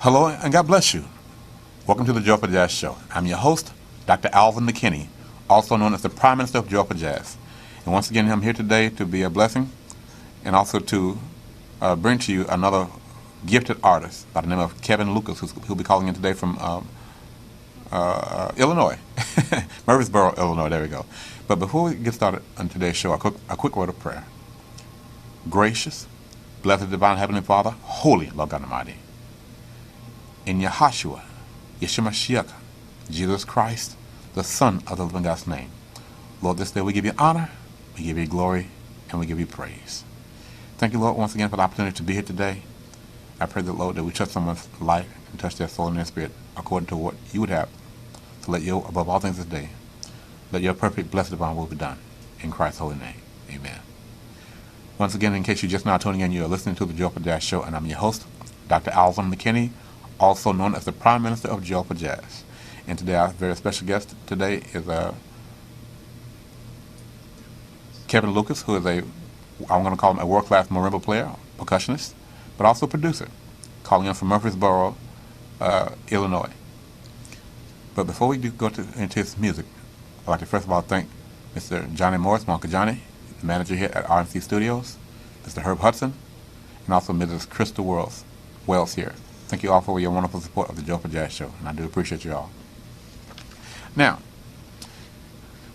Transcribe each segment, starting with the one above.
Hello and God bless you. Welcome to the Joyful Jazz Show. I'm your host, Dr. Alvin McKinney, also known as the Prime Minister of Joyful Jazz. And once again, I'm here today to be a blessing and also to bring to you another gifted artist by the name of Kevin Lucas, who'll be calling in today from Illinois, Murphysboro, Illinois. There we go. But before we get started on today's show, a quick word of prayer. Gracious, blessed, divine Heavenly Father, holy Lord God Almighty, in Yahshua, Yeshua Mashiach, Jesus Christ, the Son of the living God's name, Lord, this day we give you honor, we give you glory, and we give you praise. Thank you, Lord, once again for the opportunity to be here today. I pray that, Lord, that we touch someone's life and touch their soul and their spirit according to what you would have. To let you, above all things this day, let your perfect, blessed, divine will be done. In Christ's holy name, amen. Once again, in case you're just now tuning in, you're listening to the Joyful Jazz Show, and I'm your host, Dr. Alvin McKinney, also known as the Prime Minister of Joyful Jazz. And today, our very special guest today is Kevin Lucas, who is I'm going to call him a world-class marimba player, percussionist, but also producer, calling in from Murphysboro, Illinois. But before we go into his music, I'd like to first of all thank Mr. Johnny Morris, my Uncle Johnny, the manager here at RMC Studios, Mr. Herb Hudson, and also Mrs. Crystal Wells here. Thank you all for your wonderful support of the Joyful Jazz Show, and I do appreciate you all. Now,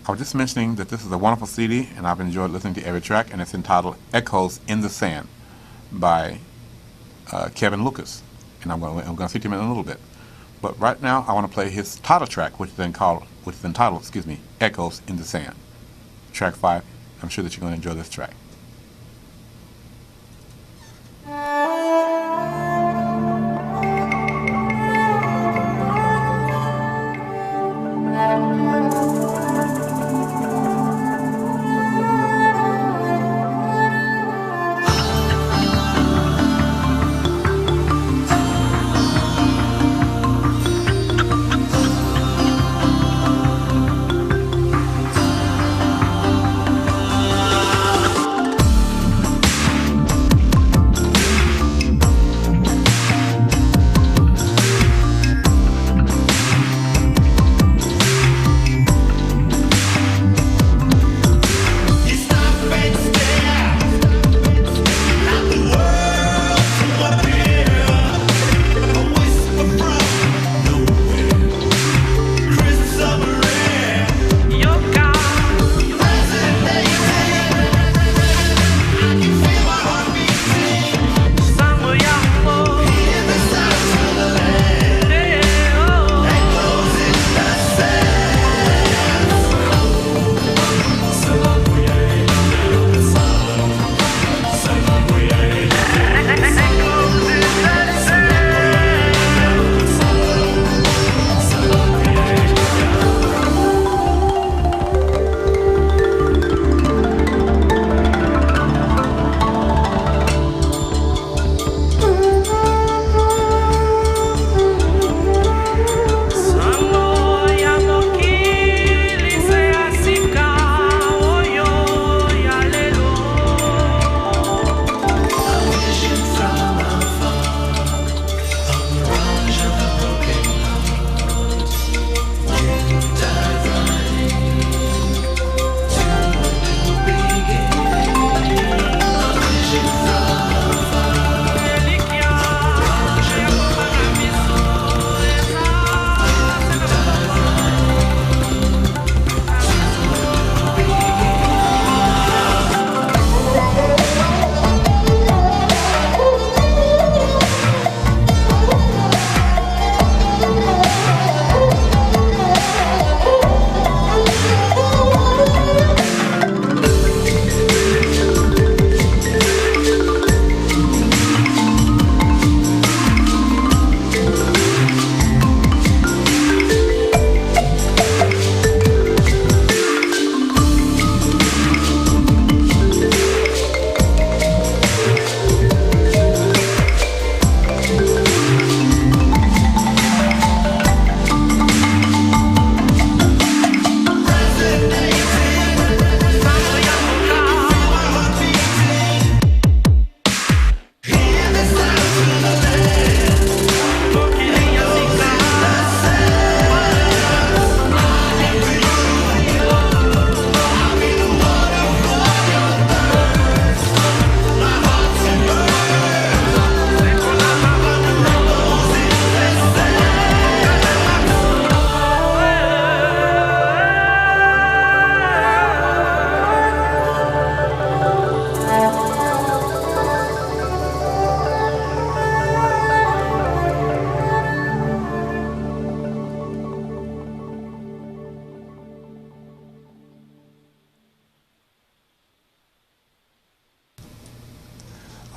I was just mentioning that this is a wonderful CD, and I've enjoyed listening to every track, and it's entitled Echoes in the Sand by Kevin Lucas. And I'm going to speak to him in a little bit. But right now, I want to play his title track, which is entitled, Echoes in the Sand. Track 5. I'm sure that you're going to enjoy this track.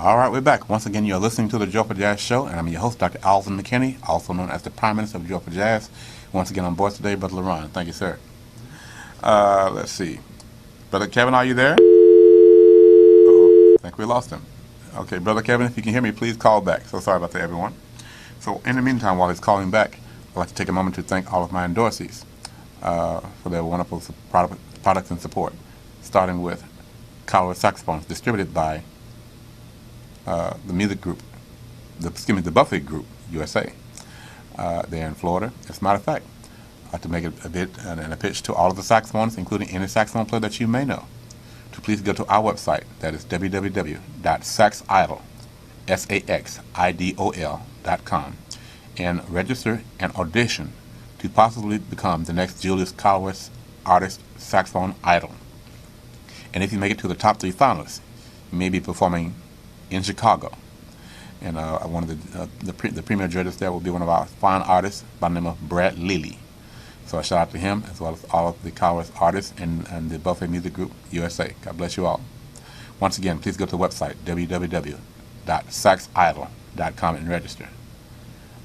All right, we're back. Once again, you're listening to the Joyful Jazz Show, and I'm your host, Dr. Alvin McKinney, also known as the Prime Minister of Joyful Jazz. Once again, on board today, Brother LaRon. Thank you, sir. Let's see. Brother Kevin, are you there? Uh-oh, I think we lost him. Okay, Brother Kevin, if you can hear me, please call back. So sorry about that, everyone. So in the meantime, while he's calling back, I'd like to take a moment to thank all of my endorsees for their wonderful products and support, starting with Colorado Saxophones, distributed by the music group, the Buffett Group, USA. There in Florida. As a matter of fact, to make it a bit and a pitch to all of the saxophones, including any saxophone player that you may know, to please go to our website. That is www.saxidol.com and register and audition to possibly become the next Julius Calloway's Artist Saxophone Idol. And if you make it to the top 3 finalists, you may be performing in Chicago. And one of the premier judges there will be one of our fine artists by the name of Brad Lilly. So a shout out to him, as well as all of the Calloway's artists and the Buffet Music Group USA. God bless you all. Once again, please go to the website, www.saxidol.com, and register.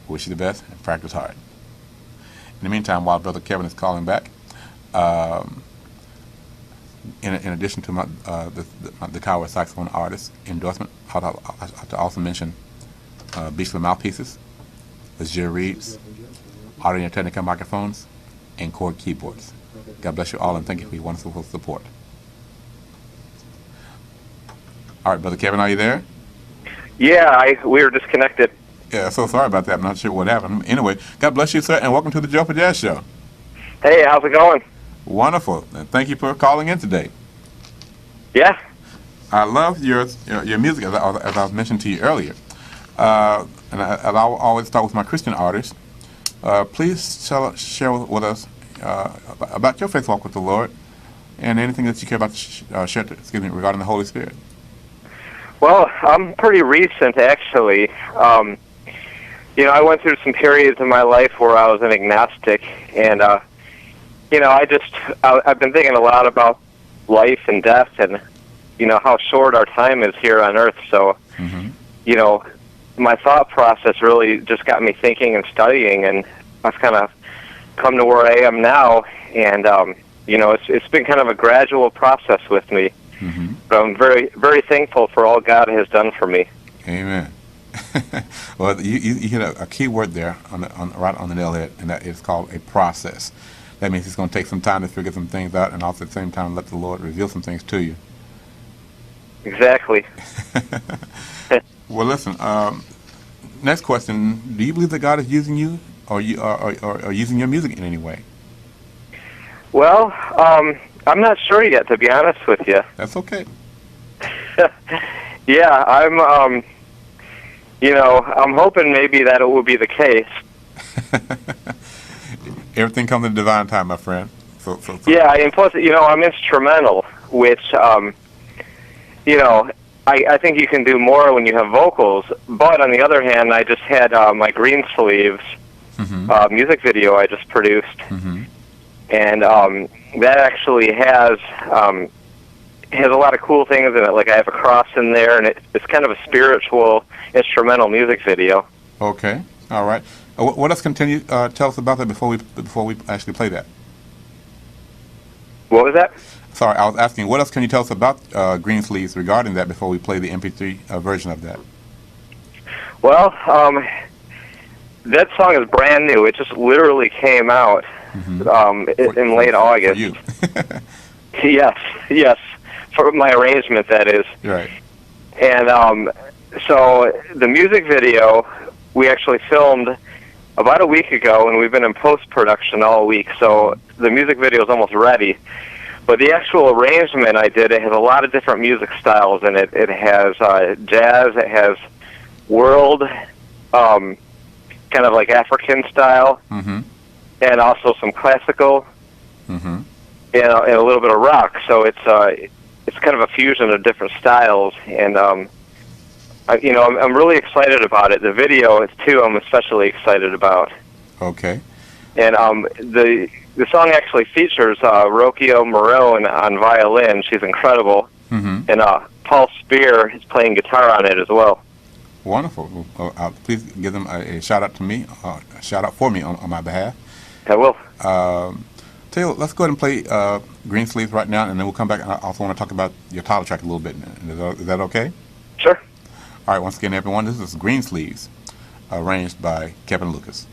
Wish you the best and practice hard. In the meantime, while Brother Kevin is calling back, in addition to the Callaway saxophone artist endorsement, I have to also mention Beachler mouthpieces, Azure reeds, Audio Technica microphones, and Chord keyboards. God bless you all, and thank you for your wonderful support. All right, Brother Kevin, are you there? Yeah, we were disconnected. Yeah, so sorry about that. I'm not sure what happened. Anyway, God bless you, sir, and welcome to the Joyful Jazz Show. Hey, how's it going? Wonderful, and thank you for calling in today. Yeah. I love your music, as I mentioned to you earlier. And I'll always start with my Christian artists. Please share with us about your faith walk with the Lord and anything that you care about to share regarding the Holy Spirit. Well, I'm pretty recent, actually. I went through some periods in my life where I was an agnostic, and I've been thinking a lot about life and death, and how short our time is here on Earth. So, my thought process really just got me thinking and studying, and I've kind of come to where I am now. And it's been kind of a gradual process with me. Mm-hmm. But I'm very, very thankful for all God has done for me. Amen. Well, you hit a key word there right on the nail head, and that is called a process. That means it's going to take some time to figure some things out, and also at the same time let the Lord reveal some things to you. Exactly. Well, listen. Next question: do you believe that God is using you, or using your music in any way? Well, I'm not sure yet, to be honest with you. That's okay. Yeah, I'm hoping maybe that it will be the case. Everything comes in divine time, my friend. So. Yeah, and plus, I'm instrumental, which, I think you can do more when you have vocals. But on the other hand, I just had my Green Sleeves music video I just produced. Mm-hmm. And that actually has a lot of cool things in it. Like I have a cross in there, and it's kind of a spiritual instrumental music video. Okay, all right. What else can you tell us about that before we actually play that? What was that? Sorry, I was asking, what else can you tell us about Green Sleeves regarding that before we play the MP3 version of that? Well, that song is brand new. It just literally came out in late August. For you. Yes, for my arrangement, that is. Right. And so the music video we actually filmed about a week ago, and we've been in post-production all week, so the music video is almost ready. But the actual arrangement I did, it has a lot of different music styles in it. It has jazz, it has world, kind of like African style, and also some classical, and a little bit of rock. So it's kind of a fusion of different styles, and I'm really excited about it. The video is too. I'm especially excited about. Okay. And the song actually features Roscoe Marone on violin. She's incredible. Mm-hmm. and Paul Spear is playing guitar on it as well. Wonderful. Please give them a shout out to me, a shout out for me on my behalf. I will. Taylor, let's go ahead and play Green Sleeves right now, and then we'll come back. And I also want to talk about your title track a little bit. Is that okay? Sure. All right, once again, everyone, this is Green Sleeves, arranged by Kevin Lucas.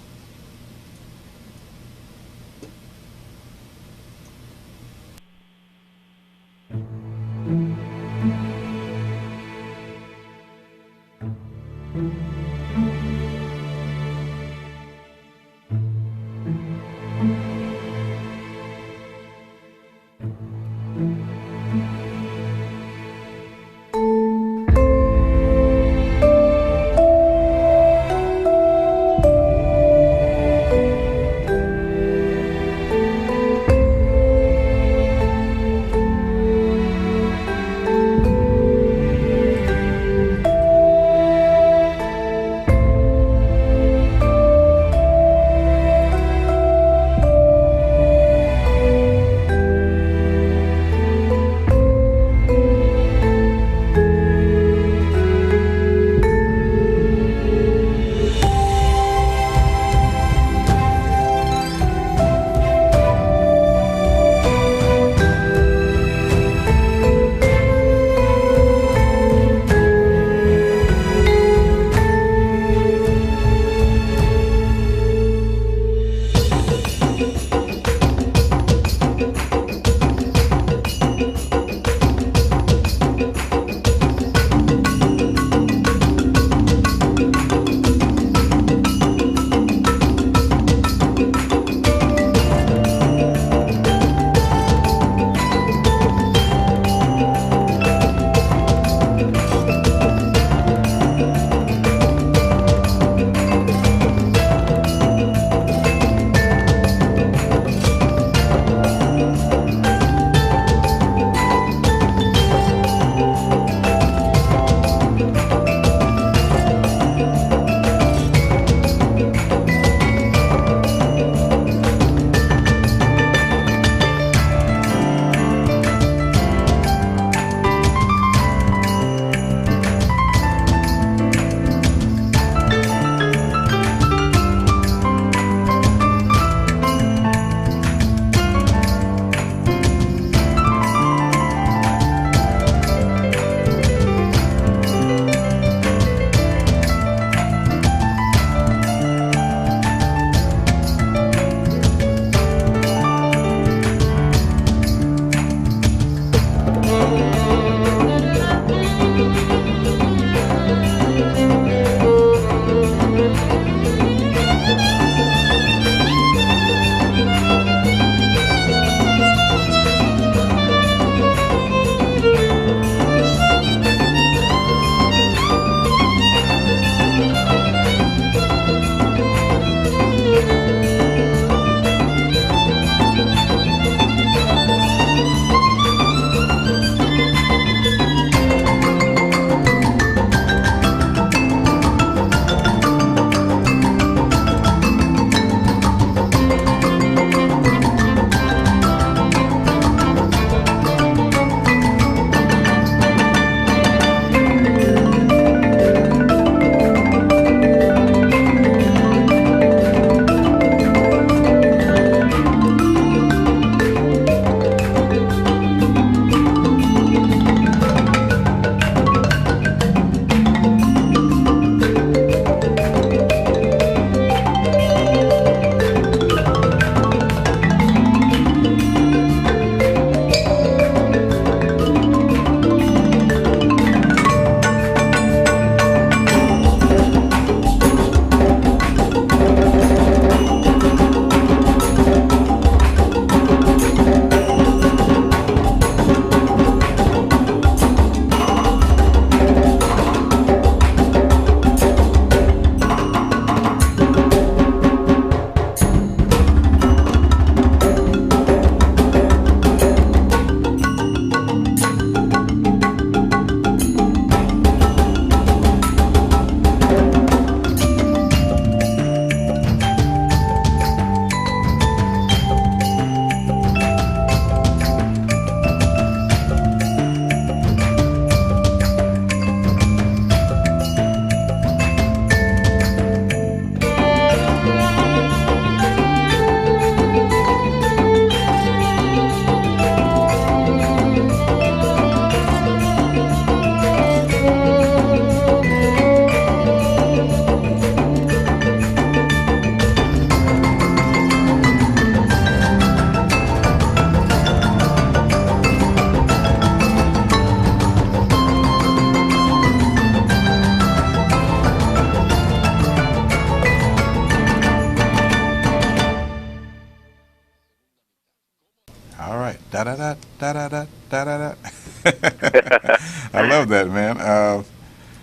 da da da da da da da da da. I love that, man.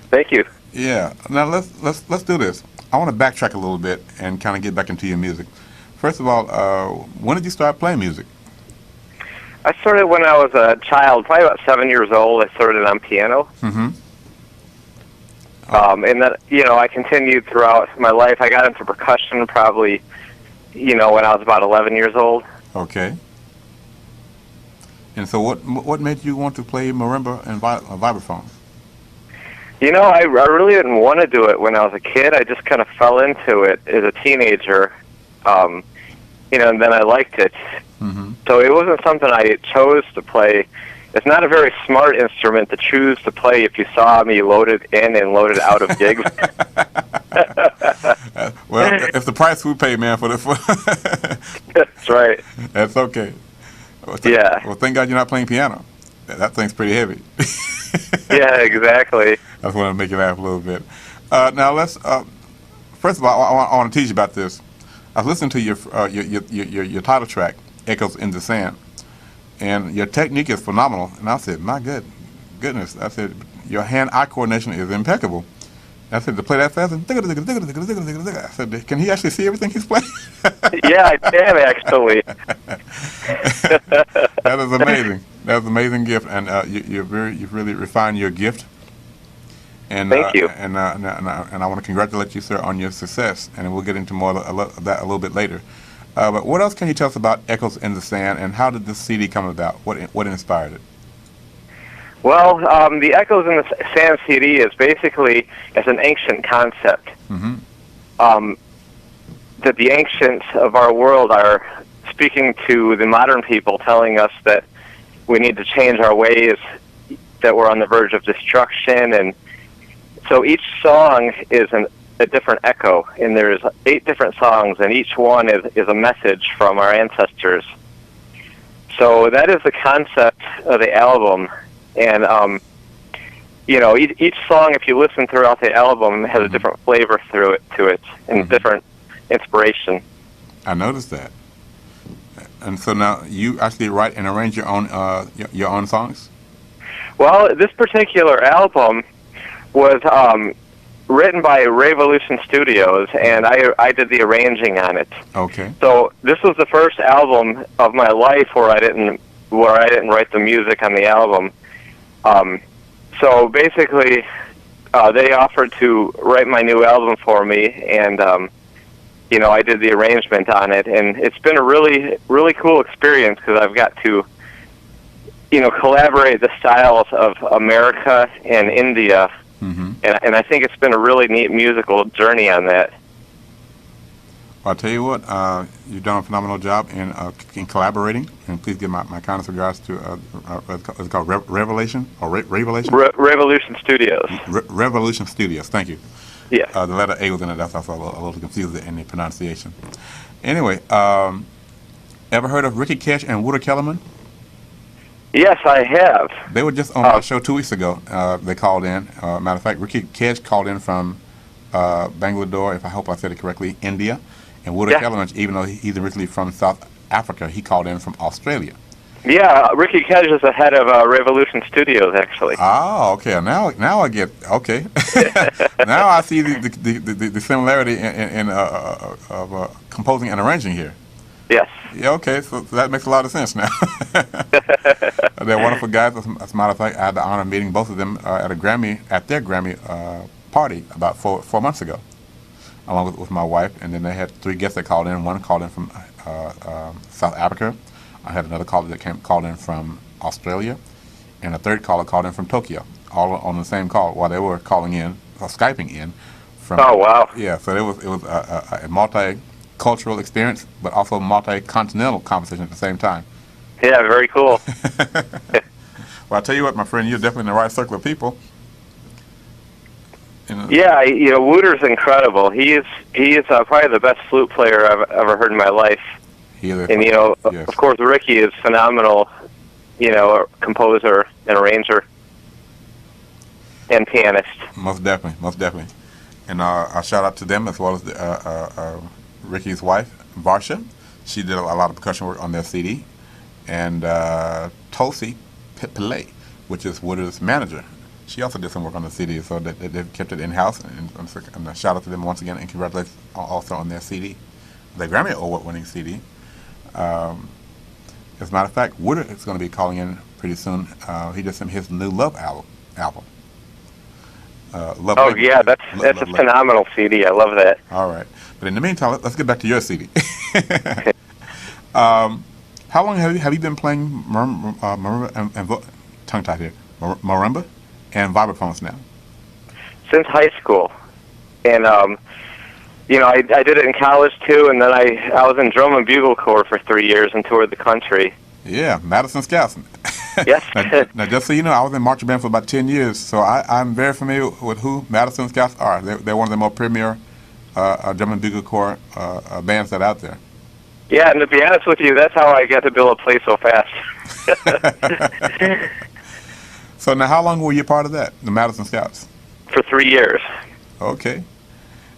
Thank you. Yeah. Now let's do this. I want to backtrack a little bit and kind of get back into your music. First of all, when did you start playing music? I started when I was a child, probably about 7 years old. I started on piano. Mm-hmm. And that, I continued throughout my life. I got into percussion probably, when I was about 11 years old. Okay. And so what made you want to play marimba and vibraphone? I really didn't want to do it when I was a kid. I just kind of fell into it as a teenager, and then I liked it. Mm-hmm. So it wasn't something I chose to play. It's not a very smart instrument to choose to play if you saw me loaded in and loaded out of gigs. Well, if the price we pay, man, for That's right. That's okay. Well, Yeah. Well, thank God you're not playing piano. That thing's pretty heavy. Yeah, exactly. I just want to make you laugh a little bit. Now let's. First of all, I want to teach you about this. I was listening to your title track, "Echoes in the Sand," and your technique is phenomenal. And I said, "My goodness!" I said, "Your hand-eye coordination is impeccable." I said, "To play that fast," I said, "Can he actually see everything he's playing?" Yeah, I can actually. That is amazing. That's an amazing gift, and you've really refined your gift. And, Thank you. And I want to congratulate you, sir, on your success. And we'll get into more of that a little bit later. But what else can you tell us about Echoes in the Sand, and how did this CD come about? What inspired it? Well, the Echoes in the Sand CD is basically it's an ancient concept. Mm-hmm. That the ancients of our world are speaking to the modern people, telling us that we need to change our ways, that we're on the verge of destruction. And so each song is a different echo, and there's 8 different songs, and each one is a message from our ancestors. So that is the concept of the album. And each song, if you listen throughout the album, has a different flavor to it, and different inspiration. I noticed that. And so now you actually write and arrange your own songs? Well, this particular album was written by Revolution Studios, and I did the arranging on it. Okay. So this was the first album of my life where I didn't write the music on the album. So basically, they offered to write my new album for me, and I did the arrangement on it, and it's been a really, really cool experience because I've got to, collaborate the styles of America and India, and I think it's been a really neat musical journey on that. Well, I'll tell you what, you've done a phenomenal job in collaborating, and please give my kindest regards to it's called Revelation or Revelation? Revolution Studios. Revolution Studios. Thank you. Yeah. The letter A was in it. That's also a little confused in the pronunciation. Anyway, ever heard of Ricky Cash and Wouter Kellerman? Yes, I have. They were just on my show 2 weeks ago. They called in. Matter of fact, Ricky Cash called in from Bangalore, if I hope I said it correctly, India. And Wouter Kellerman, even though he's originally from South Africa, he called in from Australia. Yeah, Ricky Cash is the head of Revolution Studios, actually. Oh, okay. Now I get okay. Now I see the similarity in composing and arranging here. Yes. Yeah. Okay. So that makes a lot of sense now. They're wonderful guys. As a matter of fact, I had the honor of meeting both of them at their Grammy party about four months ago, along with my wife. And then they had 3 guests that called in. One called in from South Africa. I had another caller that called in from Australia, and a third caller called in from Tokyo, all on the same call while they were calling in or Skyping in from. Oh, wow. Yeah, so it was a multicultural experience, but also multi-continental conversation at the same time. Yeah, very cool. Well, I'll tell you what, my friend, you're definitely in the right circle of people. Yeah, Wouter's incredible. He is probably the best flute player I've ever heard in my life. And, yes. Of course, Ricky is phenomenal, a composer and arranger and pianist. Most definitely. And a shout out to them as well as Ricky's wife, Varsha. She did a lot of percussion work on their CD. and Tulsi Pillay, which is Woodard's manager. She also did some work on the CD, so they've kept it in-house, and a shout out to them once again, and congratulations also on their CD, their Grammy Award-winning CD. As a matter of fact, Woodard is going to be calling in pretty soon. He just sent his new Love album. Love Oh, Language. yeah, that's a phenomenal CD. I love that. All right. But in the meantime, let's get back to your CD. How long have you been playing Marimba and tongue-tied here, Marimba and Vibraphonist now? Since high school. And, you know, I did it in college, too, and then I was in drum and bugle corps for 3 years and toured the country. Yeah, Madison Scouts. Yes. now, just so you know, I was in marching band for about 10 years, so I'm very familiar with who Madison Scouts are. They're one of the more premier drum and bugle corps bands that are out there. Yeah, and to be honest with you, that's how I got to be able to play so fast. So now, how long were you part of that, the Madison Scouts? For 3 years. Okay.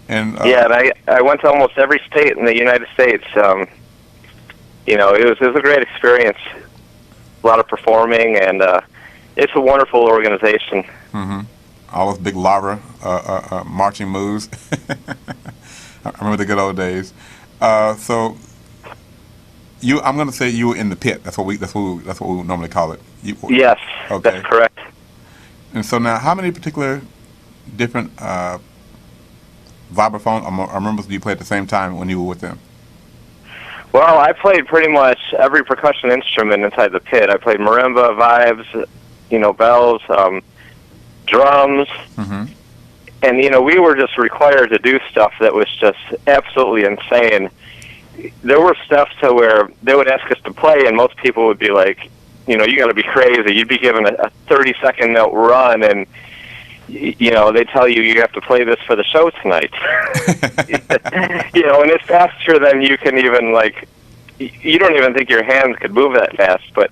And yeah, and I went to almost every state in the United States. You know, it was a great experience. A lot of performing, and it's a wonderful organization. Mm-hmm. All those big lava marching moves. I remember the good old days. So I'm going to say you were in the pit. That's what we normally call it. Yes, okay. That's correct. And so now, how many particular different vibraphone or marimbas do you play at the same time when you were with them? Well, I played pretty much every percussion instrument inside the pit. I played marimba, vibes, you know, bells, drums, mm-hmm. and you know, we were just required to do stuff that was just absolutely insane. There were stuff to where they would ask us to play, and most people would be like, you know, you got to be crazy. You'd be given a 30-second note run, and you know, they tell you have to play this for the show tonight. You know, and it's faster than you can even, like, you don't even think your hands could move that fast. But,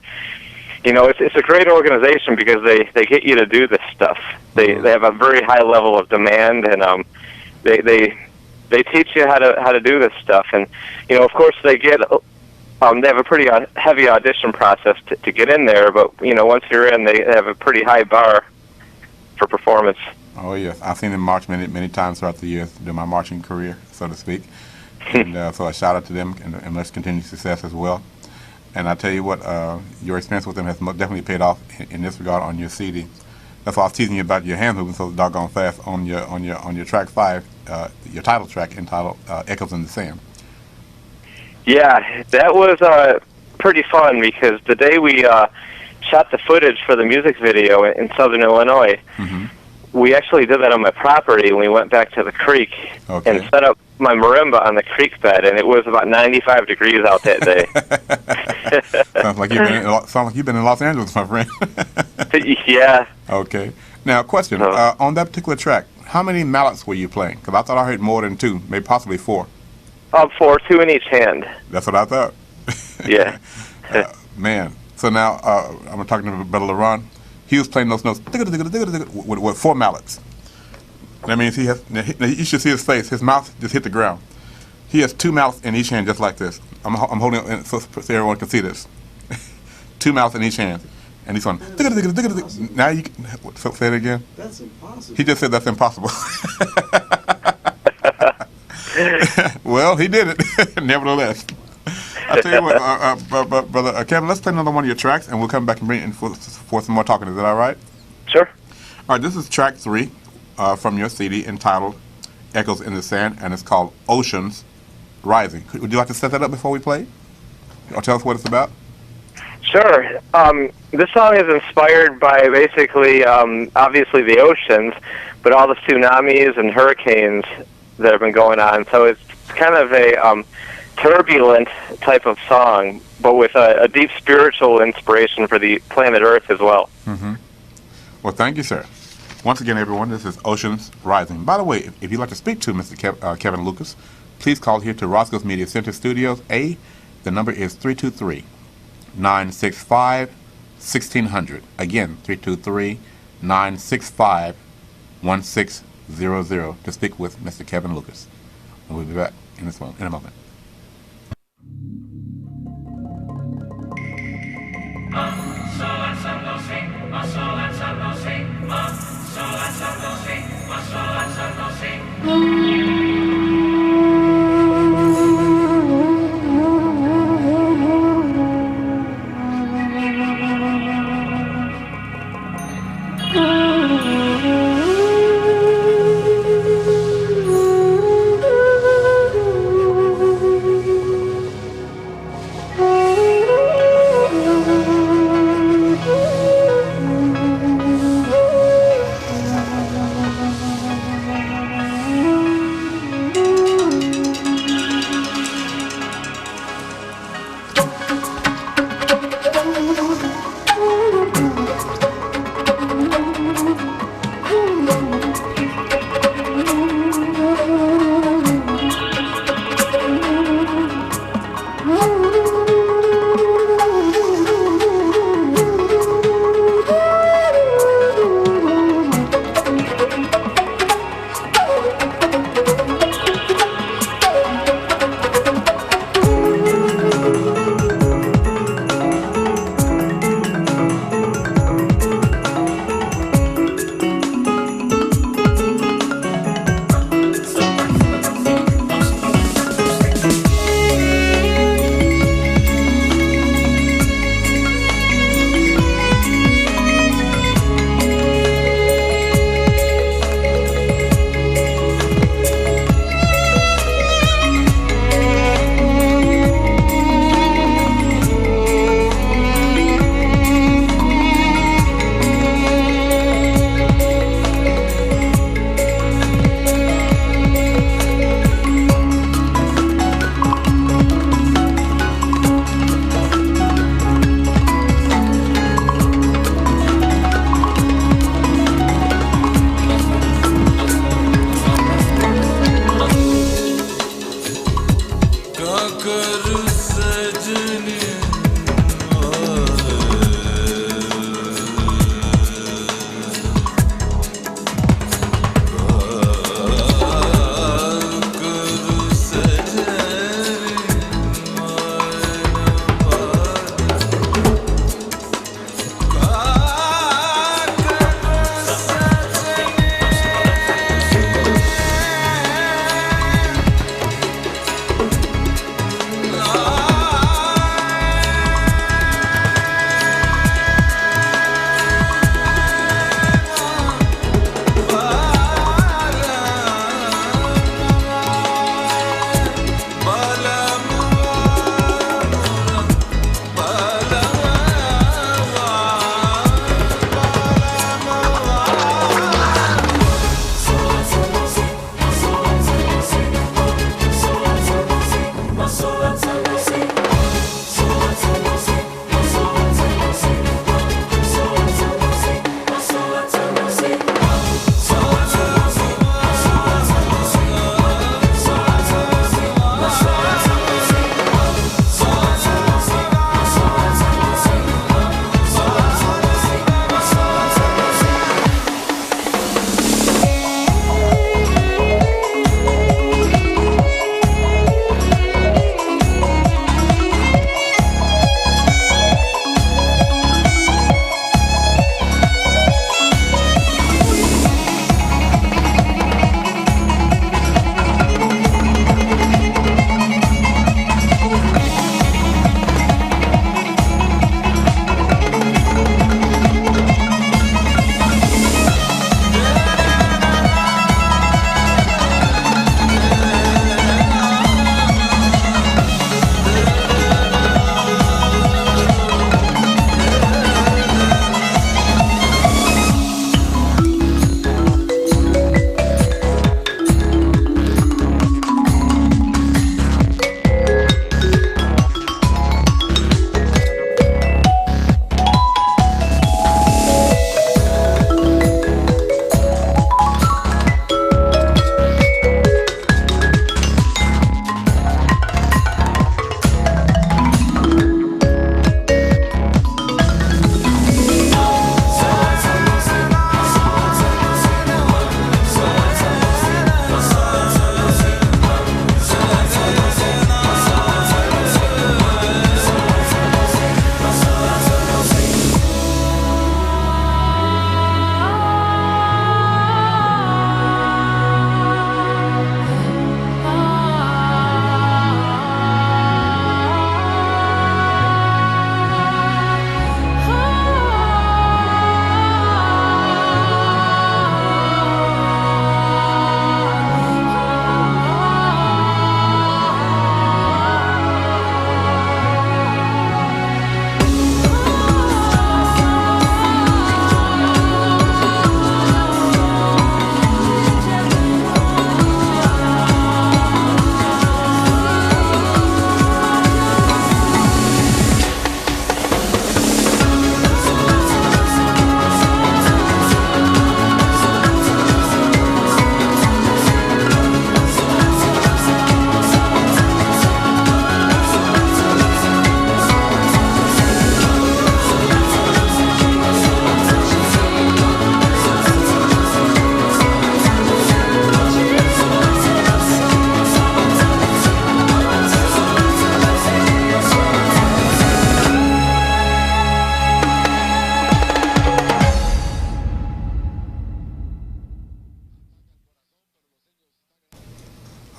you know, it's a great organization because they get you to do this stuff. They have a very high level of demand, and they teach you how to do this stuff. And, you know, of course they have a pretty heavy audition process to get in there, but, you know, once you're in, they have a pretty high bar for performance. Oh yes, I've seen them march many times throughout the years during my marching career, so to speak. And so a shout out to them, and let's continue success as well. And I tell you what, your experience with them has definitely paid off in this regard on your CD. That's why I was teasing you about your hands moving so doggone fast on your track 5, your title track entitled "Echoes in the Sand." Yeah, that was pretty fun because the day we shot the footage for the music video in Southern Illinois, mm-hmm. we actually did that on my property, and we went back to the creek and set up my marimba on the creek bed, and it was about 95 degrees out that day. Sounds like you've been in Los Angeles, my friend. Yeah. Okay. Now, question. On that particular track, how many mallets were you playing? Because I thought I heard more than 2, maybe possibly 4. 4, 2 in each hand. That's what I thought. Yeah. Man. So now, I'm talking to Brother LaRon. He was playing those notes with 4 mallets. That means you should see his face. His mouth just hit the ground. He has 2 mallets in each hand, just like this. I'm holding it so everyone can see this. 2 mallets in each hand. And he's on. Now you can, say it again. That's impossible. He just said that's impossible. Well, he did it, nevertheless. I'll tell you what, Brother Kevin, let's play another one of your tracks, and we'll come back and bring it in for some more talking. Is that all right? Sure. All right, this is track 3 from your CD entitled Echoes in the Sand, and it's called Oceans Rising. Would you like to set that up before we play? Or tell us what it's about? Sure. This song is inspired by basically, obviously the oceans, but all the tsunamis and hurricanes that have been going on. So it's kind of a turbulent type of song, but with a deep spiritual inspiration for the planet Earth as well. Mm-hmm. Well, thank you, sir. Once again, everyone, this is Oceans Rising. By the way, if you'd like to speak to Mr. Kevin Lucas, please call here to Roscoe's Media Center Studios A. The number is 323-965-1600. Again, 323-965-1600 to speak with Mr. Kevin Lucas. And we'll be back in a moment.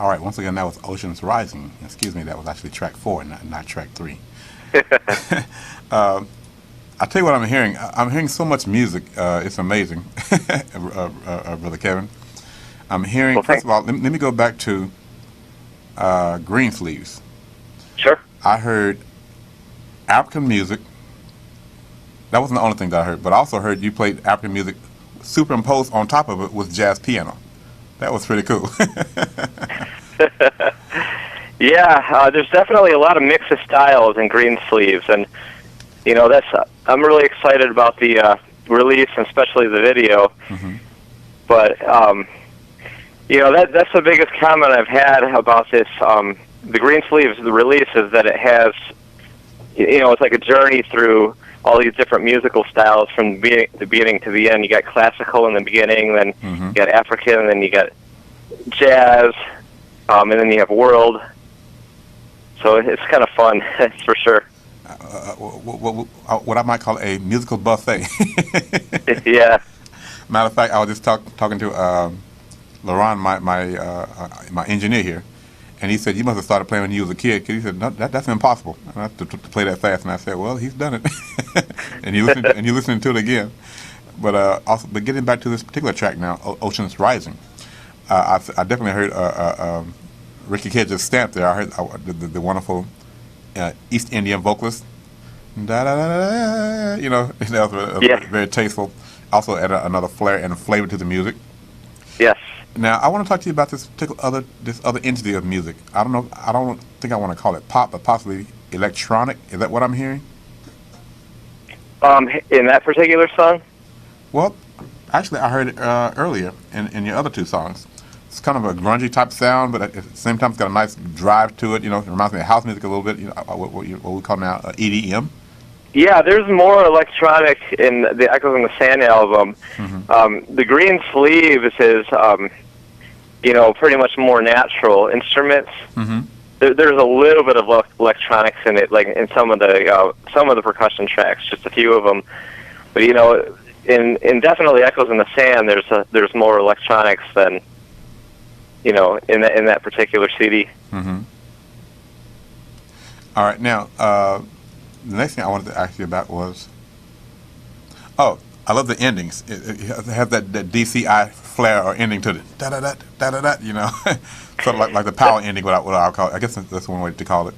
All right, once again, that was Oceans Rising. Excuse me, that was actually track 4, not track 3. I'll tell you what I'm hearing. I'm hearing so much music. It's amazing, Brother Kevin. I'm hearing, Well, first of all, let me go back to Greensleeves. Sure. I heard African music. That wasn't the only thing that I heard, but I also heard you played African music superimposed on top of it with jazz piano. That was pretty cool. Yeah, there's definitely a lot of mix of styles in Greensleeves, and you know I'm really excited about the release, and especially the video. Mm-hmm. But you know that's the biggest comment I've had about this. The Greensleeves, the release, is that it has, you know, it's like a journey through all these different musical styles from the beginning to the end. You got classical in the beginning, then you got African, and then you got jazz, and then you have world. So it's kind of fun, for sure. What I might call a musical buffet. Yeah. Matter of fact, I was just talking to Laurent, my engineer here, and he said, you must have started playing when you was a kid, because he said, no, that's impossible to play that fast. And I said, well, he's done it. and you're listening to it again. But but getting back to this particular track now, Oceans Rising, I definitely heard Ricky Kedge's stamp there. I heard the wonderful East Indian vocalist. Da, da, da, da, you know, that was very tasteful. Also added another flair and flavor to the music. Yes. Now I want to talk to you about this particular other entity of music. I don't think I want to call it pop, but possibly electronic. Is that what I'm hearing? In that particular song? Well, actually, I heard it earlier in your other 2 songs. It's kind of a grungy type sound, but at the same time, it's got a nice drive to it. You know, it reminds me of house music a little bit. You know, what we call now EDM. Yeah, there's more electronic in the Echoes in the Sand album. Mm-hmm. The Greensleeves is, you know, pretty much more natural instruments. Mm-hmm. There's a little bit of electronics in it, like in some of the percussion tracks, just a few of them. But you know, in definitely Echoes in the Sand, there's more electronics than, you know, in that particular CD. Mm-hmm. All right, now the next thing I wanted to ask you about was, I love the endings. It has that DCI flair or ending to the da da da da da da. You know, sort of like the power ending. What I'll call it. I guess that's one way to call it.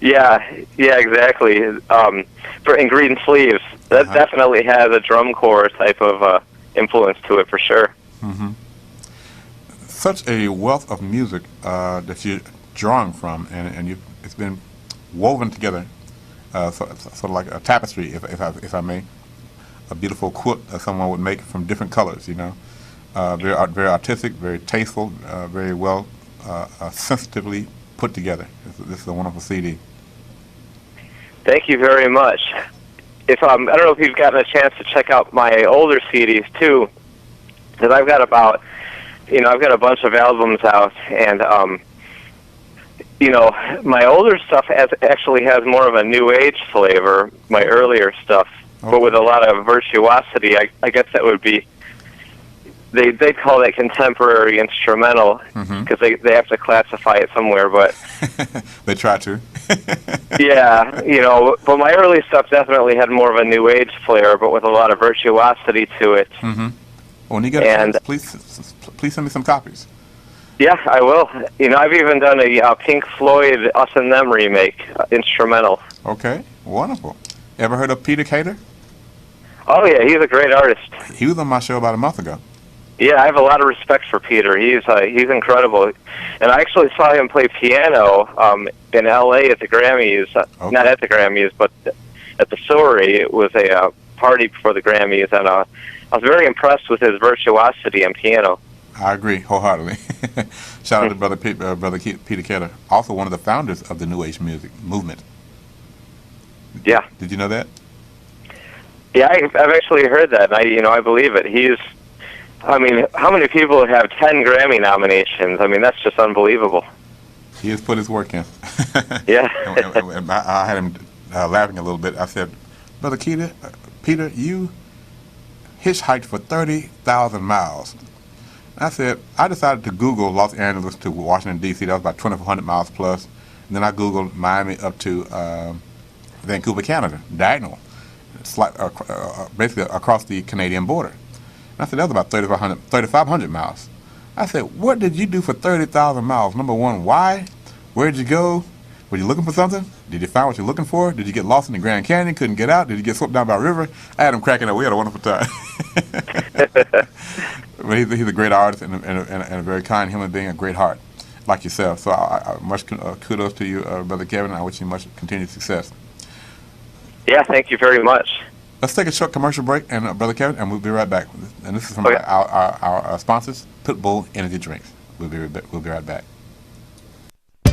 Yeah, exactly. For in Greensleeves, that definitely has a drum corps type of influence to it for sure. Mm-hmm. Such a wealth of music that you're drawing from, and it's been woven together, sort of like a tapestry, if I may, a beautiful quilt that someone would make from different colors. You know, very artistic, very tasteful, very well, sensitively put together. This is a wonderful CD. Thank you very much. I don't know if you've gotten a chance to check out my older CDs too, because I've got a bunch of albums out, and you know, my older stuff actually has more of a new age flavor. My earlier stuff, but with a lot of virtuosity. I guess that would be. They call that contemporary instrumental because they have to classify it somewhere, but they try to. Yeah, you know, but my early stuff definitely had more of a new age flair, but with a lot of virtuosity to it. Mm-hmm. When you get a chance, please send me some copies. Yeah, I will. You know, I've even done a Pink Floyd Us and Them remake, instrumental. Okay, wonderful. Ever heard of Peter Cater? Oh yeah, he's a great artist. He was on my show about a month ago. Yeah, I have a lot of respect for Peter. He's incredible, and I actually saw him play piano in L.A. at the Grammys. Not at the Grammys, but at the Sorry. It was a party before the Grammys, and I was very impressed with his virtuosity on piano. I agree wholeheartedly. Shout out to Brother Peter Keller, also one of the founders of the New Age music movement. Yeah. Did you know that? Yeah, I've actually heard that, and I believe it. I mean, how many people have 10 Grammy nominations? I mean, that's just unbelievable. He has put his work in. Yeah. and I had him laughing a little bit. I said, Brother Peter, you hitchhiked for 30,000 miles. I said, I decided to Google Los Angeles to Washington, D.C. That was about 2,400 miles plus. And then I Googled Miami up to Vancouver, Canada, diagonal, basically across the Canadian border. And I said, that was about 3,500 miles. I said, what did you do for 30,000 miles? Number one, why? Where'd you go? Were you looking for something? Did you find what you're looking for? Did you get lost in the Grand Canyon, couldn't get out? Did you get swept down by a river? I had him cracking up. We had a wonderful time. But he's a great artist and a very kind human being, a great heart, like yourself. So I much kudos to you, Brother Kevin. I wish you much continued success. Yeah, thank you very much. Let's take a short commercial break, and Brother Kevin, and we'll be right back. And this is from our sponsors, Pitbull Energy Drinks. We'll be right back.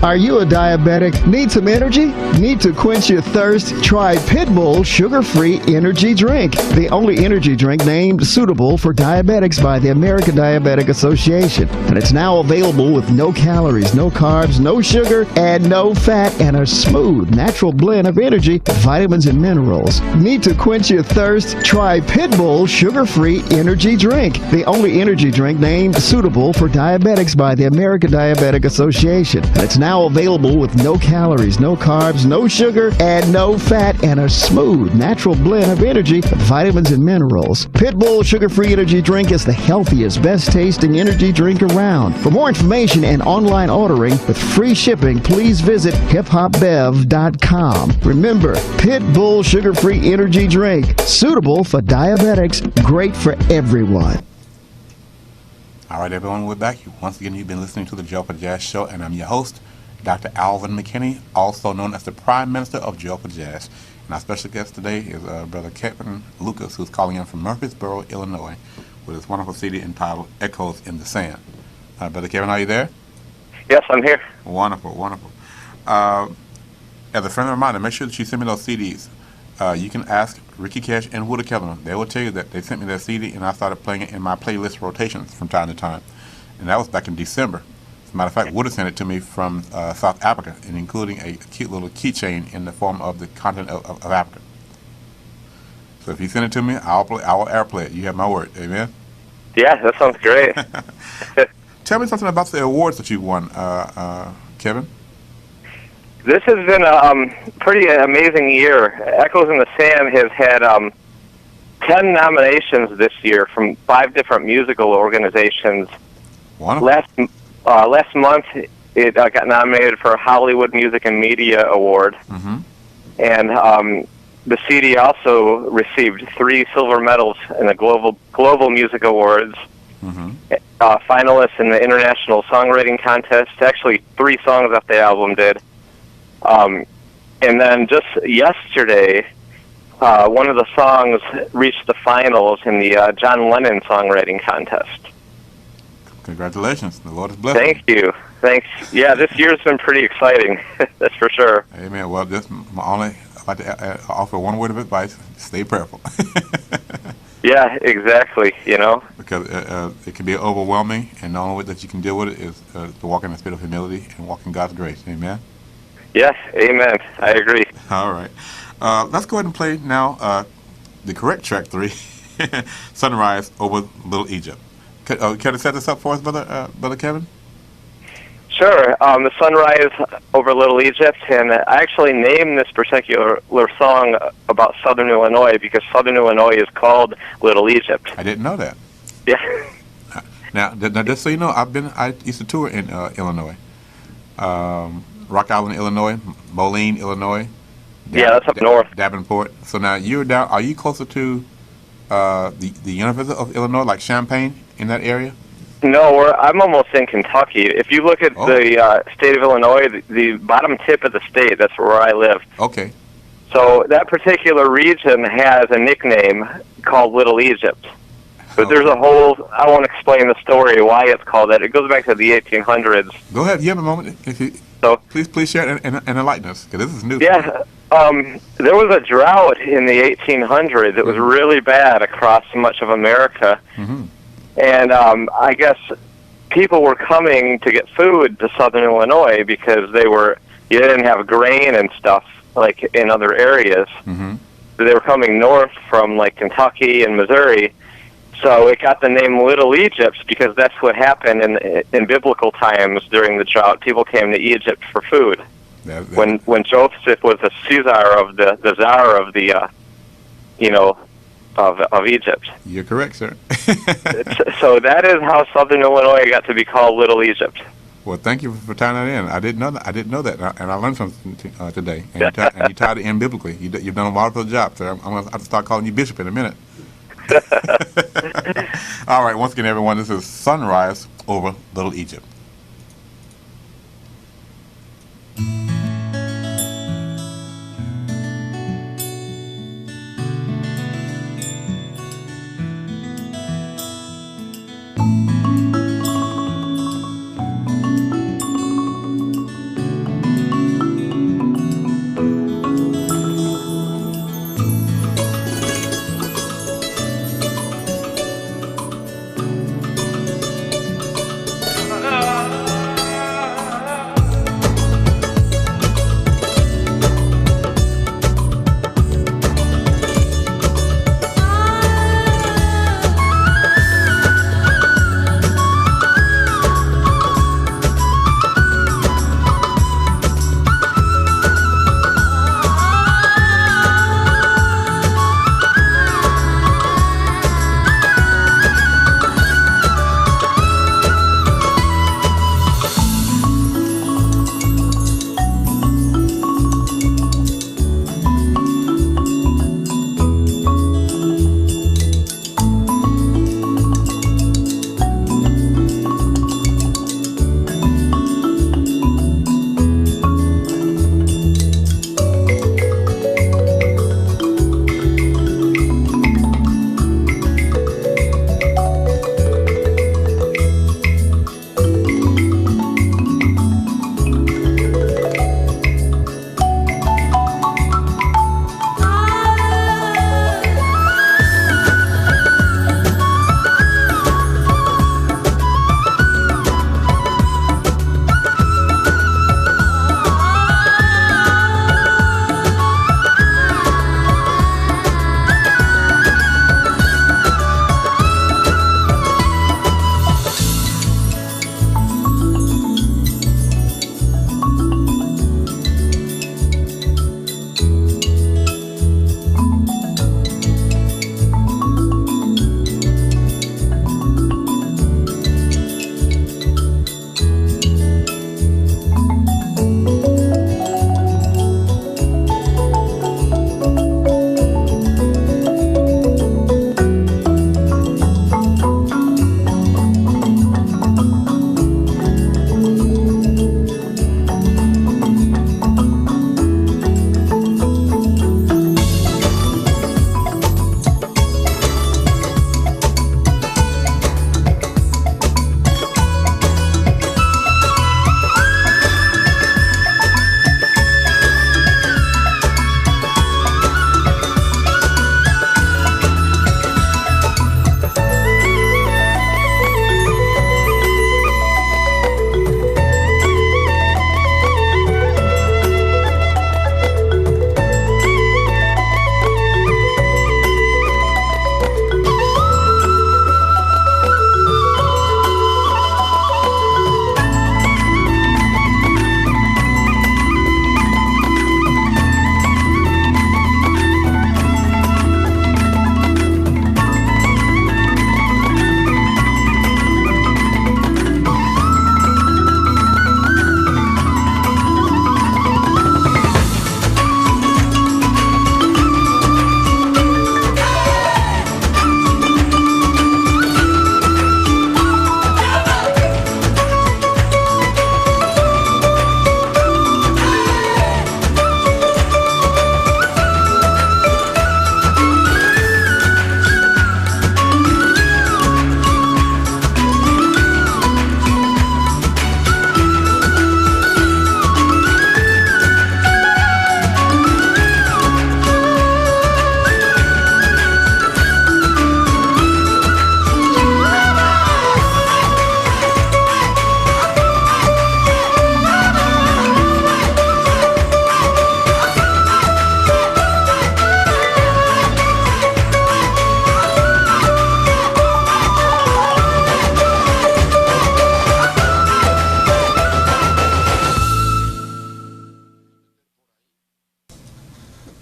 Are you a diabetic? Need some energy? Need to quench your thirst? Try Pitbull Sugar-Free Energy Drink, the only energy drink named suitable for diabetics by the American Diabetic Association. And it's now available with no calories, no carbs, no sugar, and no fat, and a smooth, natural blend of energy, vitamins, and minerals. Need to quench your thirst? Try Pitbull Sugar-Free Energy Drink, the only energy drink named suitable for diabetics by the American Diabetic Association. And it's now available with no calories, no carbs, no sugar, and no fat, and a smooth, natural blend of energy, vitamins, and minerals. Pitbull Sugar-Free Energy Drink is the healthiest, best-tasting energy drink around. For more information and online ordering with free shipping, please visit hiphopbev.com. Remember, Pitbull Sugar-Free Energy Drink, suitable for diabetics, great for everyone. All right, everyone, we're back. Once again, you've been listening to the Jopa Jazz Show, and I'm your host, Dr. Alvin McKinney, also known as the Prime Minister of Jopa Jazz. And our special guest today is Brother Kevin Lucas, who's calling in from Murphysboro, Illinois, with his wonderful CD entitled Echoes in the Sand. Brother Kevin, are you there? Yes, I'm here. Wonderful, wonderful. As a friendly reminder, make sure that you send me those CDs. You can ask Ricky Cash and Woody Kellerman. They will tell you that they sent me their CD, and I started playing it in my playlist rotations from time to time. And that was back in December. As a matter of fact, Woody sent it to me from South Africa, and including a cute little keychain in the form of the continent of Africa. So if you send it to me, I will airplay it. You have my word. Amen? Yeah, that sounds great. Tell me something about the awards that you won, Kevin. This has been a pretty amazing year. Echoes in the Sand has had 10 nominations this year from 5 different musical organizations. Wonderful. Last month, it got nominated for a Hollywood Music and Media Award. Mm-hmm. And the CD also received 3 silver medals in the Global Music Awards. Mm-hmm. Finalists in the International Songwriting Contest. Actually, 3 songs off the album did. And then just yesterday, one of the songs reached the finals in the John Lennon Songwriting Contest. Congratulations. The Lord is blessed. Thank you. Thanks. Yeah, this year's been pretty exciting. That's for sure. Amen. Well, I'd like to offer one word of advice. Stay prayerful. Yeah, exactly, Because it can be overwhelming, and the only way that you can deal with it is to walk in the spirit of humility and walk in God's grace. Amen? Yes, amen. I agree. All right. Let's go ahead and play now the correct track 3, Sunrise over Little Egypt. Can you set this up for us, Brother Kevin? Sure. The Sunrise over Little Egypt, and I actually named this particular song about Southern Illinois because Southern Illinois is called Little Egypt. I didn't know that. Yeah. Now, just so you know, I used to tour in Illinois. Rock Island, Illinois, Moline, Illinois. Yeah, that's up north. Davenport. So now you're down. Are you closer to the University of Illinois, like Champaign, in that area? No, I'm almost in Kentucky. If you look at the state of Illinois, the bottom tip of the state, that's where I live. Okay. So that particular region has a nickname called Little Egypt. But there's a whole, I won't explain the story why it's called that. It goes back to the 1800s. Go ahead. You have a moment. Please share it and enlighten us, because this is new. Yeah. There was a drought in the 1800s. It was really bad across much of America. Mm-hmm. And I guess people were coming to get food to Southern Illinois because you didn't have grain and stuff like in other areas. Mm-hmm. So they were coming north from like Kentucky and Missouri. So it got the name Little Egypt because that's what happened in biblical times during the drought. People came to Egypt for food. When Joseph was the Caesar of the czar of the of Egypt. You're correct, sir. So that is how Southern Illinois got to be called Little Egypt. Well, thank you for tying that in. I didn't know that, and I learned something today. And you tied it in biblically. You've done a wonderful job, sir. I'm going to have to start calling you Bishop in a minute. All right, once again, everyone, this is Sunrise over Little Egypt.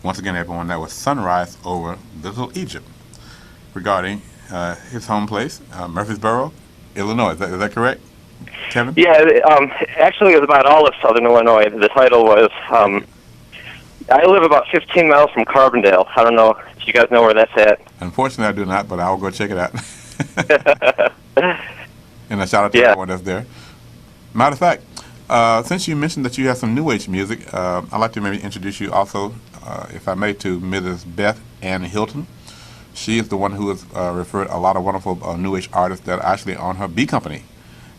Once again, everyone, that was Sunrise Over Little Egypt, regarding his home place, Murphysboro, Illinois. Is that correct, Kevin? Yeah, actually it was about all of southern Illinois. The title was, I live about 15 miles from Carbondale. I don't know if you guys know where that's at. Unfortunately, I do not, but I'll go check it out. And a shout out to everyone that's there. Matter of fact, since you mentioned that you have some New Age music, I'd like to maybe introduce you also, if I may, to Mrs. Beth Ann Hilton. She is the one who has referred a lot of wonderful New Age artists that are actually on her B Company.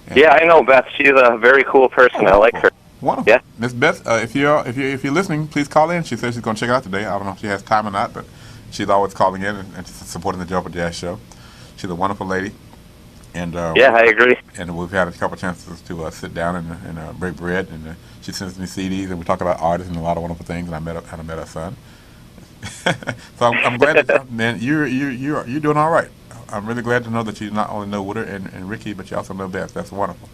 And Yeah, I know Beth. She's a very cool person. I like her. Wonderful. Yeah. Miss Beth, if you're listening, please call in. She says she's going to check it out today. I don't know if she has time or not, but she's always calling in and supporting the Joe Jazz Show. She's a wonderful lady. And Yeah, I agree. and we've had a couple chances to sit down and break bread. And she sends me CDs, and we talk about artists and a lot of wonderful things. And I met her son. So I'm glad that man, you're doing all right. I'm really glad to know that you not only know Wooder and Ricky, but you also know Beth. That's wonderful.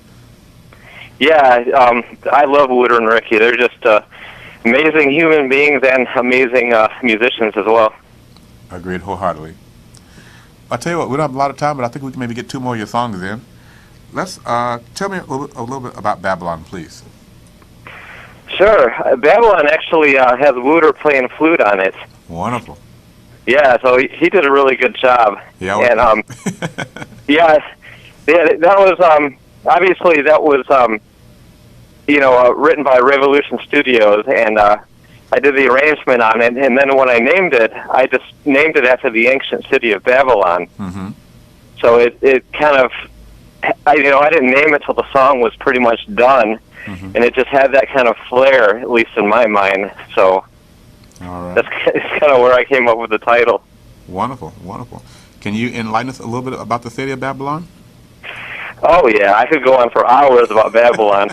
Yeah, I love Wooder and Ricky. They're just amazing human beings and amazing musicians as well. Agreed wholeheartedly. I'll tell you what, we don't have a lot of time, but I think we can maybe get two more of your songs in. Let's tell me a little bit about Babylon, please. Sure. Babylon actually has Wooder playing flute on it. Wonderful. Yeah, so he did a really good job. Yeah. And yeah, that was obviously that was written by Revolution Studios, and I did the arrangement on it. And then when I named it, I just named it after the ancient city of Babylon. Mm-hmm. So it kind of, I didn't name it till the song was pretty much done, and it just had that kind of flair, at least in my mind. So All right. that's kind of where I came up with the title. Wonderful, wonderful. Can you enlighten us a little bit about the city of Babylon? Oh yeah, I could go on for hours about Babylon.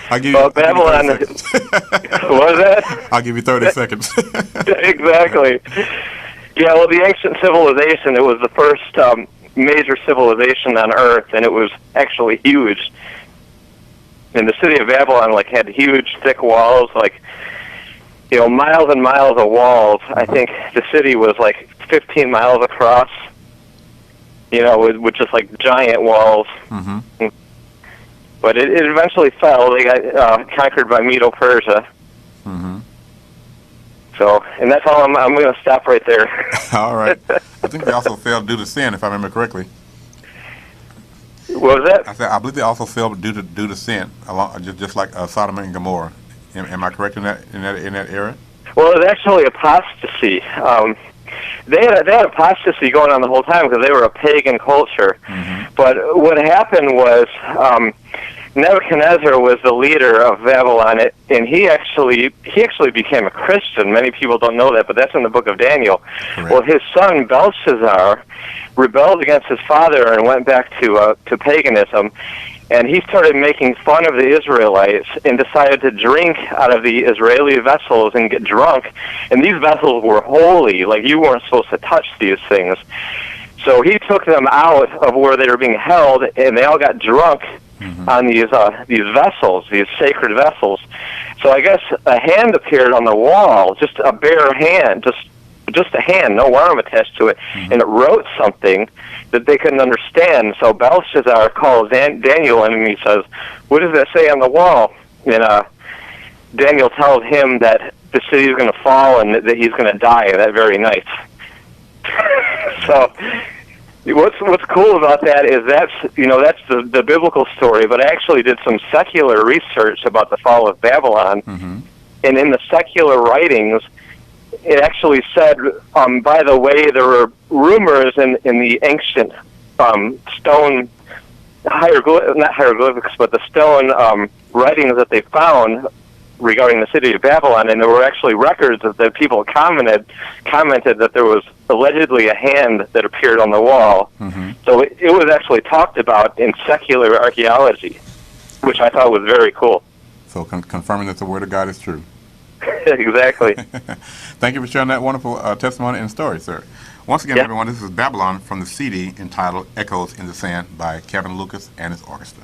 I'll give you, Well, Babylon. I'll give you 30 seconds. What was that? I'll give you 30 seconds. Exactly. Yeah, well, the ancient civilization, it was the first major civilization on Earth, and it was actually huge. And the city of Babylon, had huge, thick walls, miles and miles of walls. I think the city was, 15 miles across, with just, giant walls. Mm-hmm. But it eventually fell. They got conquered by Medo-Persia. Mm-hmm. So, and that's all. I'm going to stop right there. All right. I think they also failed due to sin, if I remember correctly. What was that? I said I believe they also failed due to sin, just like Sodom and Gomorrah. Am I correct in that era? Well, it was actually apostasy. They had apostasy going on the whole time because they were a pagan culture. Mm-hmm. But what happened was Nebuchadnezzar was the leader of Babylon, and he actually became a Christian. Many people don't know that, but that's in the book of Daniel. Correct. Well, his son Belshazzar rebelled against his father and went back to paganism, and he started making fun of the Israelites and decided to drink out of the Israeli vessels and get drunk. And these vessels were holy, you weren't supposed to touch these things. So he took them out of where they were being held, and they all got drunk on these vessels, these sacred vessels. So I guess a hand appeared on the wall, just a bare hand, just a hand, no arm attached to it, and it wrote something that they couldn't understand. So Belshazzar calls Daniel in, and he says, "What does that say on the wall?" And Daniel tells him that the city is going to fall and that he's going to die that very night. So what's cool about that is that's the biblical story, but I actually did some secular research about the fall of Babylon, and in the secular writings, it actually said, by the way, there were rumors in the ancient stone not hieroglyphics, but the stone writings that they found regarding the city of Babylon, and there were actually records that people commented that there was allegedly a hand that appeared on the wall. So it was actually talked about in secular archaeology, which I thought was very cool. So confirming that the Word of God is true. Exactly. Thank you for sharing that wonderful testimony and story, sir. Once again, everyone, this is Babylon from the CD entitled Echoes in the Sand by Kevin Lucas and his orchestra.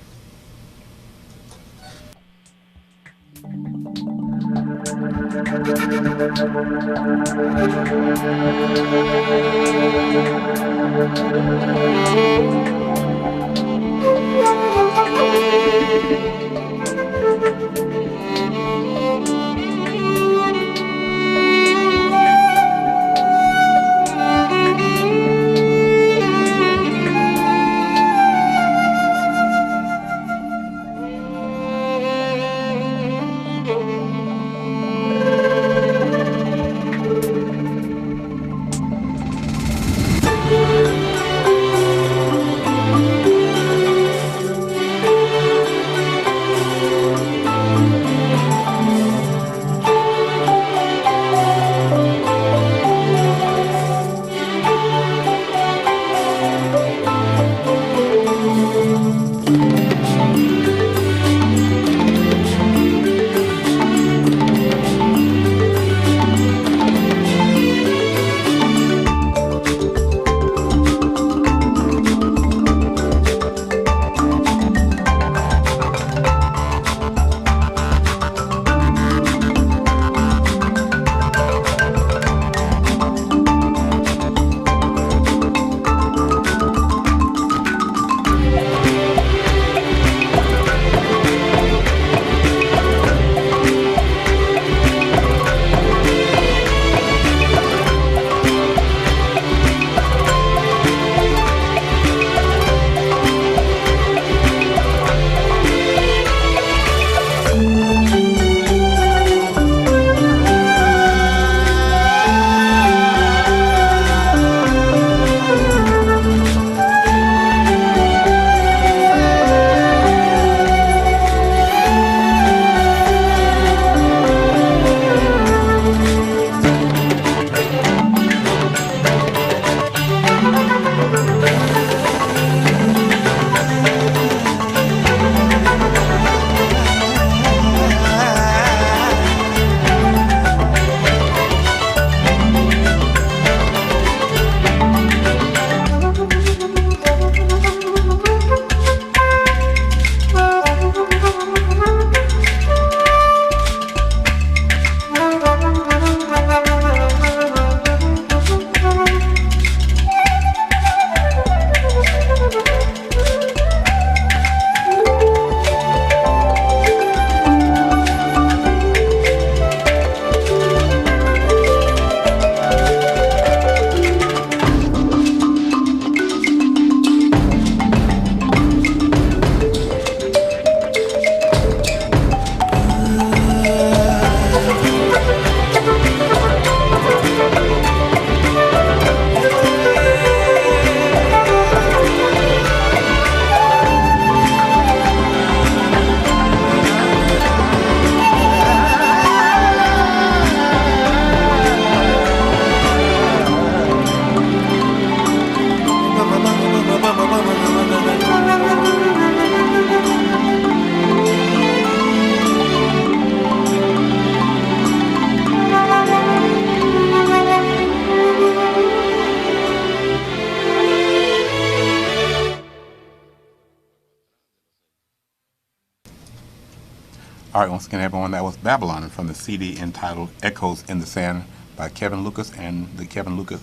All right, once again, everyone, that was Babylon from the CD entitled Echoes in the Sand by Kevin Lucas and the Kevin Lucas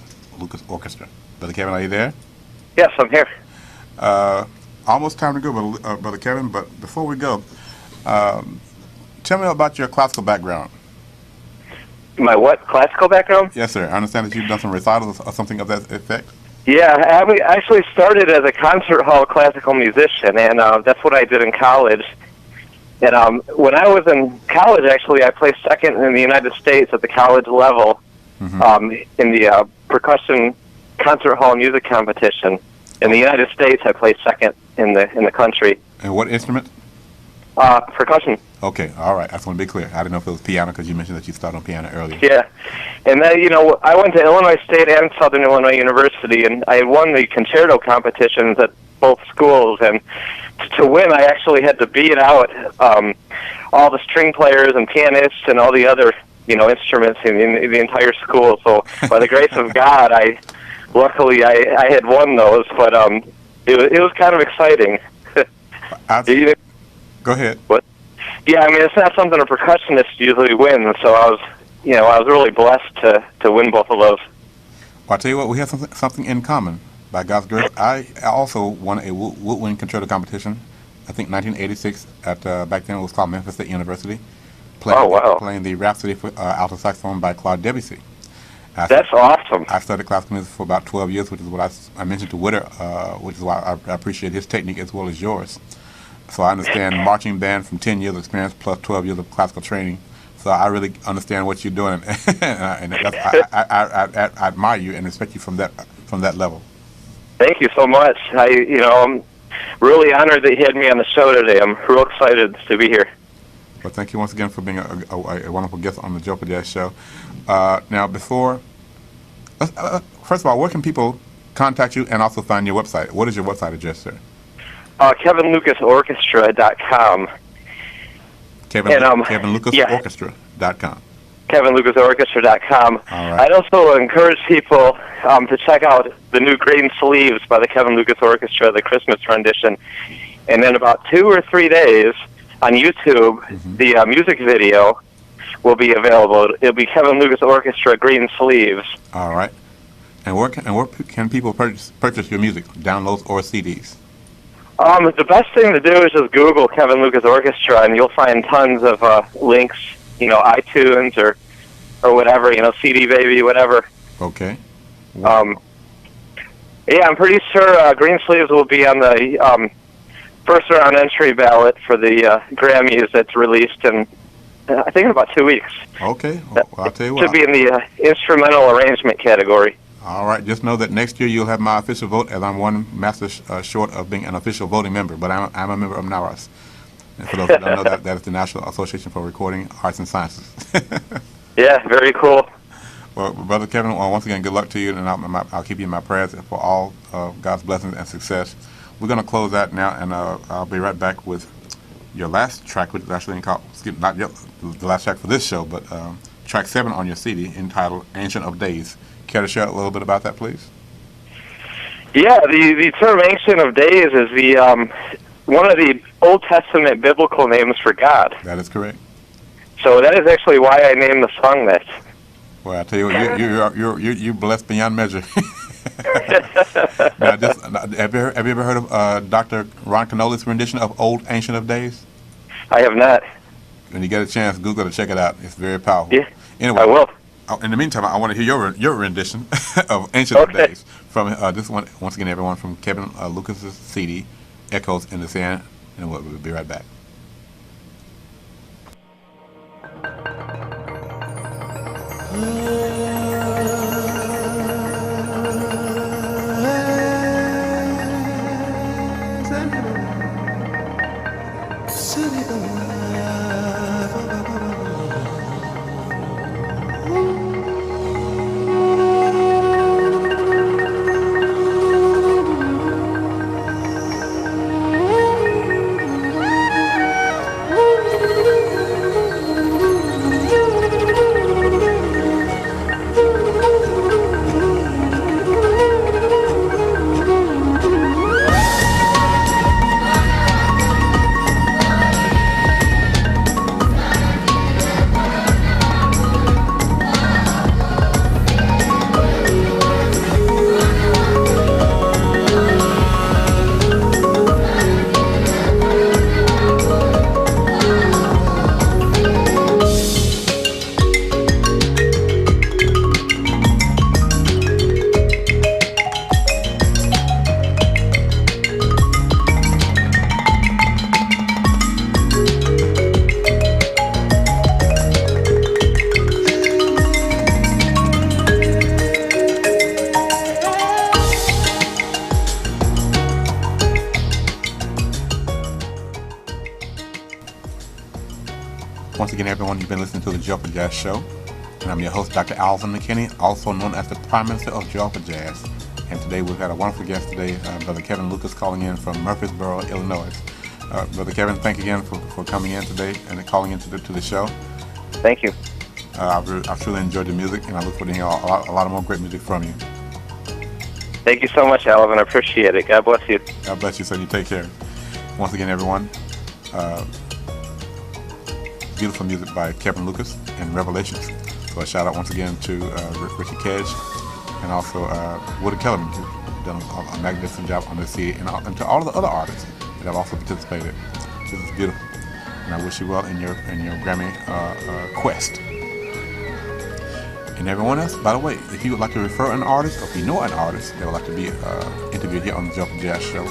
Orchestra. Brother Kevin, are you there? Yes, I'm here. Almost time to go, Brother Kevin, but before we go, tell me about your classical background. My what? Classical background? Yes, sir. I understand that you've done some recitals or something of that effect. Yeah, I actually started as a concert hall classical musician, and that's what I did in college. And when I was in college, actually, I placed second in the United States at the college level in the percussion concert hall music competition. In the United States, I placed second in the country. And what instrument? Percussion. Okay, all right. I just want to be clear. I didn't know if it was piano because you mentioned that you started on piano earlier. Yeah. And then, I went to Illinois State and Southern Illinois University, and I won the concerto competitions at both schools. And to win, I actually had to beat out all the string players and pianists and all the other, instruments in the entire school. So by the grace of God, luckily I had won those, but it was kind of exciting. Go ahead. What? Yeah, I mean, it's not something a percussionist usually wins, so I was, I was really blessed to win both of those. Well, I tell you what, we have something in common. By God's grace, I also won a woodwind concerto competition. I think 1986 at back then it was called Memphis State University. Playing the Rhapsody for alto saxophone by Claude Debussy. That's awesome. I studied classical music for about 12 years, which is what I mentioned to Witter, which is why I appreciate his technique as well as yours. So I understand marching band from 10 years of experience plus 12 years of classical training. So I really understand what you're doing, and I admire you and respect you from that level. Thank you so much. I'm really honored that you had me on the show today. I'm real excited to be here. Well, thank you once again for being a wonderful guest on the Joe Jazz Show. Now, first of all, where can people contact you and also find your website? What is your website address, sir? KevinLucasOrchestra.com. KevinLucasOrchestra.com. KevinLucasOrchestra.com. All right. I'd also encourage people to check out the new Green Sleeves by the Kevin Lucas Orchestra, the Christmas rendition. And in about 2 or 3 days on YouTube, the music video will be available. It'll be Kevin Lucas Orchestra Green Sleeves. All right. And where can people purchase your music, downloads or CDs? The best thing to do is just Google Kevin Lucas Orchestra, and you'll find tons of links, iTunes or whatever, CD Baby, whatever. Okay. Wow. Yeah, I'm pretty sure Green Sleeves will be on the first round entry ballot for the Grammys that's released in, I think, in about 2 weeks. Okay. Well, I'll tell you what. Should be in the instrumental arrangement category. All right. Just know that next year you'll have my official vote, as I'm one master short of being an official voting member, but I'm a member of NARAS. And for those who don't know, that is the National Association for Recording Arts and Sciences. Yeah, very cool. Well, Brother Kevin, once again, good luck to you, and I'll keep you in my prayers for all God's blessings and success. We're going to close that now, and I'll be right back with your last track, which is actually not yet the last track for this show, but track 7 on your CD, entitled Ancient of Days. Care to share a little bit about that, please? Yeah, the term Ancient of Days is the one of the Old Testament biblical names for God. That is correct. So that is actually why I named the song that. Well, I tell you what, you're blessed beyond measure. Now, have you ever heard of Dr. Ron Canoli's rendition of Old Ancient of Days? I have not. When you get a chance, Google it, check it out. It's very powerful. Yeah, anyway, I will. In the meantime, I want to hear your rendition of Ancient of Days from this one. Once again, everyone, from Kevin Lucas's CD, Echoes in the Sand, and we'll be right back. Once again, everyone, you've been listening to the Joe Jazz Show, and I'm your host, Dr. Alvin McKinney, also known as the Prime Minister of Joe Jazz. And today we've had a wonderful guest today, Brother Kevin Lucas, calling in from Murphysboro, Illinois. Brother Kevin, thank you again for coming in today and calling into the show. Thank you. I've truly enjoyed the music, and I look forward to hearing a lot of more great music from you. Thank you so much, Alvin. I appreciate it. God bless you. God bless you, son. You take care. Once again, everyone, beautiful music by Kevin Lucas and Revelations. So a shout out once again to Richie Kedge and also Woody Kellerman, who's done a magnificent job on this CD, and to all of the other artists that have also participated. This is beautiful, and I wish you well in your Grammy quest. And everyone else, by the way, if you would like to refer an artist, or if you know an artist that would like to be interviewed here on the Joyful Jazz Show,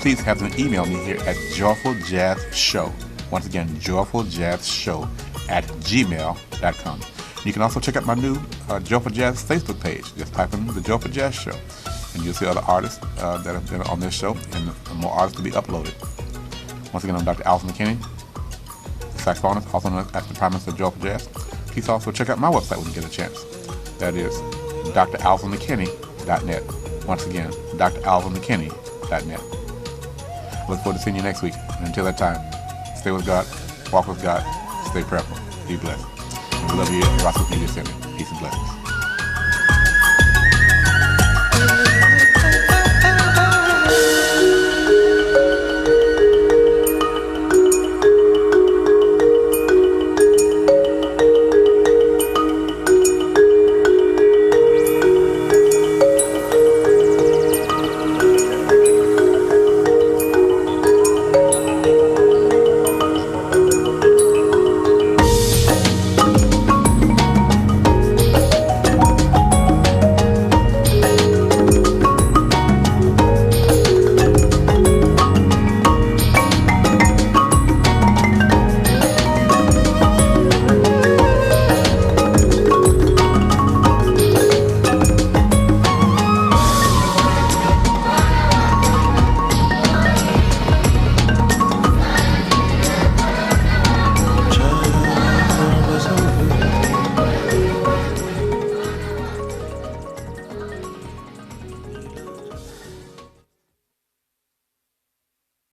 please have them email me here at Joyful Jazz Show. Once again, Joyful Jazz Show at gmail.com. You can also check out my new Joyful Jazz Facebook page. Just type in the Joyful Jazz Show, and you'll see other artists that have been on this show, and more artists to be uploaded. Once again, I'm Dr. Alvin McKinney, saxophonist, also known as the Prime Minister of Joyful Jazz. Please also check out my website when you get a chance. That is dralvinmckinney.net. Once again, dralvinmckinney.net. Look forward to seeing you next week. And until that time, stay with God, walk with God, stay prayerful, be blessed. We love you at Roscoe Media Center. Peace and blessings.